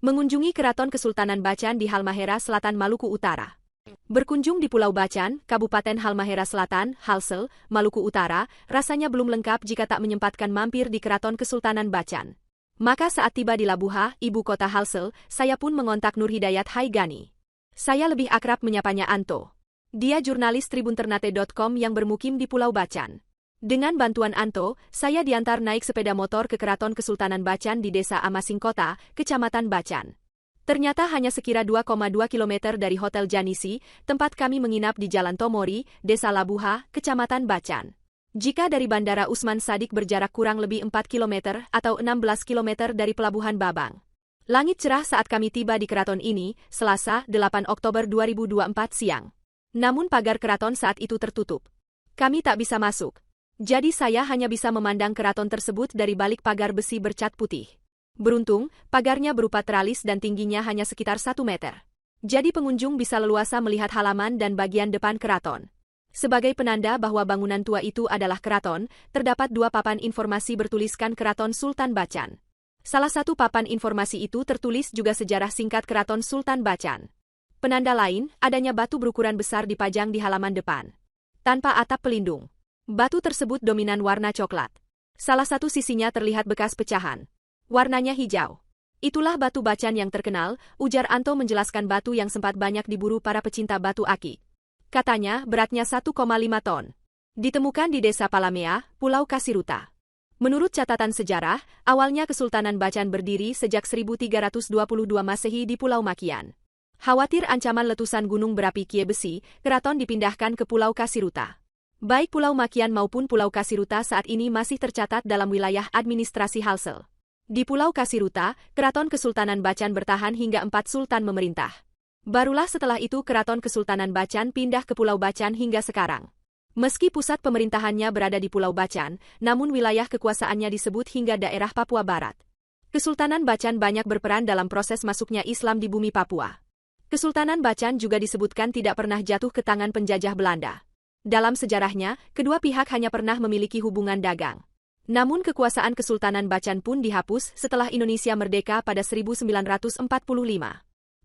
mengunjungi Keraton Kesultanan Bacan di Halmahera Selatan, Maluku Utara. Berkunjung di Pulau Bacan, Kabupaten Halmahera Selatan, Halsel, Maluku Utara, rasanya belum lengkap jika tak menyempatkan mampir di Keraton Kesultanan Bacan. Maka saat tiba di Labuha, ibu kota Halsel, saya pun mengontak Nur Hidayat Haigani. Saya lebih akrab menyapanya Anto. Dia jurnalis tribunternate.com yang bermukim di Pulau Bacan. Dengan bantuan Anto, saya diantar naik sepeda motor ke Keraton Kesultanan Bacan di Desa Amasing Kota, Kecamatan Bacan. Ternyata hanya sekira 2,2 km dari Hotel Janisi, tempat kami menginap di Jalan Tomori, Desa Labuha, Kecamatan Bacan. Jika dari Bandara Usman Sadik berjarak kurang lebih 4 km atau 16 km dari Pelabuhan Babang. Langit cerah saat kami tiba di keraton ini, Selasa, 8 Oktober 2024 siang. Namun pagar keraton saat itu tertutup. Kami tak bisa masuk. Jadi saya hanya bisa memandang keraton tersebut dari balik pagar besi bercat putih. Beruntung, pagarnya berupa teralis dan tingginya hanya sekitar 1 meter. Jadi pengunjung bisa leluasa melihat halaman dan bagian depan keraton. Sebagai penanda bahwa bangunan tua itu adalah keraton, terdapat 2 papan informasi bertuliskan Keraton Sultan Bacan. Salah satu papan informasi itu tertulis juga sejarah singkat Keraton Sultan Bacan. Penanda lain, adanya batu berukuran besar dipajang di halaman depan. Tanpa atap pelindung. Batu tersebut dominan warna coklat. Salah satu sisinya terlihat bekas pecahan. Warnanya hijau. Itulah batu Bacan yang terkenal, ujar Anto menjelaskan batu yang sempat banyak diburu para pecinta batu akik. Katanya, beratnya 1,5 ton. Ditemukan di Desa Palamea, Pulau Kasiruta. Menurut catatan sejarah, awalnya Kesultanan Bacan berdiri sejak 1322 Masehi di Pulau Makian. Khawatir ancaman letusan gunung berapi Kie Besi, keraton dipindahkan ke Pulau Kasiruta. Baik Pulau Makian maupun Pulau Kasiruta saat ini masih tercatat dalam wilayah administrasi Halsel. Di Pulau Kasiruta, Keraton Kesultanan Bacan bertahan hingga 4 sultan memerintah. Barulah setelah itu Keraton Kesultanan Bacan pindah ke Pulau Bacan hingga sekarang. Meski pusat pemerintahannya berada di Pulau Bacan, namun wilayah kekuasaannya disebut hingga daerah Papua Barat. Kesultanan Bacan banyak berperan dalam proses masuknya Islam di bumi Papua. Kesultanan Bacan juga disebutkan tidak pernah jatuh ke tangan penjajah Belanda. Dalam sejarahnya, kedua pihak hanya pernah memiliki hubungan dagang. Namun kekuasaan Kesultanan Bacan pun dihapus setelah Indonesia merdeka pada 1945.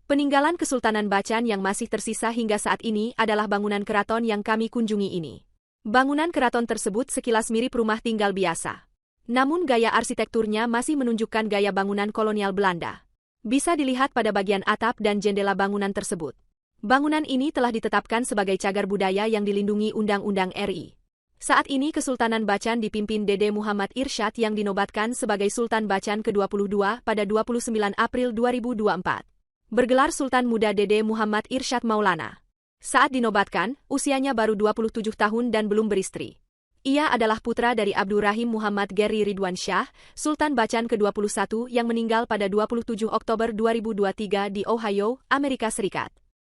Peninggalan Kesultanan Bacan yang masih tersisa hingga saat ini adalah bangunan keraton yang kami kunjungi ini. Bangunan keraton tersebut sekilas mirip rumah tinggal biasa. Namun gaya arsitekturnya masih menunjukkan gaya bangunan kolonial Belanda. Bisa dilihat pada bagian atap dan jendela bangunan tersebut. Bangunan ini telah ditetapkan sebagai cagar budaya yang dilindungi Undang-Undang RI. Saat ini Kesultanan Bacan dipimpin Dede Muhammad Irsyad yang dinobatkan sebagai Sultan Bacan ke-22 pada 29 April 2024. Bergelar Sultan Muda Dede Muhammad Irsyad Maulana. Saat dinobatkan, usianya baru 27 tahun dan belum beristri. Ia adalah putra dari Abdurrahim Muhammad Geri Ridwan Shah, Sultan Bacan ke-21 yang meninggal pada 27 Oktober 2023 di Ohio, Amerika Serikat.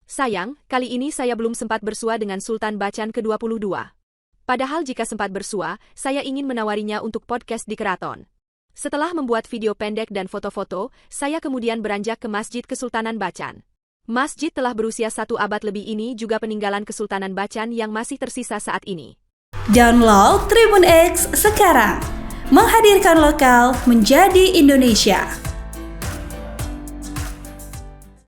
Sayang, kali ini saya belum sempat bersua dengan Sultan Bacan ke-22. Padahal jika sempat bersua, saya ingin menawarinya untuk podcast di keraton. Setelah membuat video pendek dan foto-foto, saya kemudian beranjak ke Masjid Kesultanan Bacan. Masjid telah berusia 1 abad lebih ini juga peninggalan Kesultanan Bacan yang masih tersisa saat ini. Download Tribun X sekarang. Menghadirkan lokal menjadi Indonesia.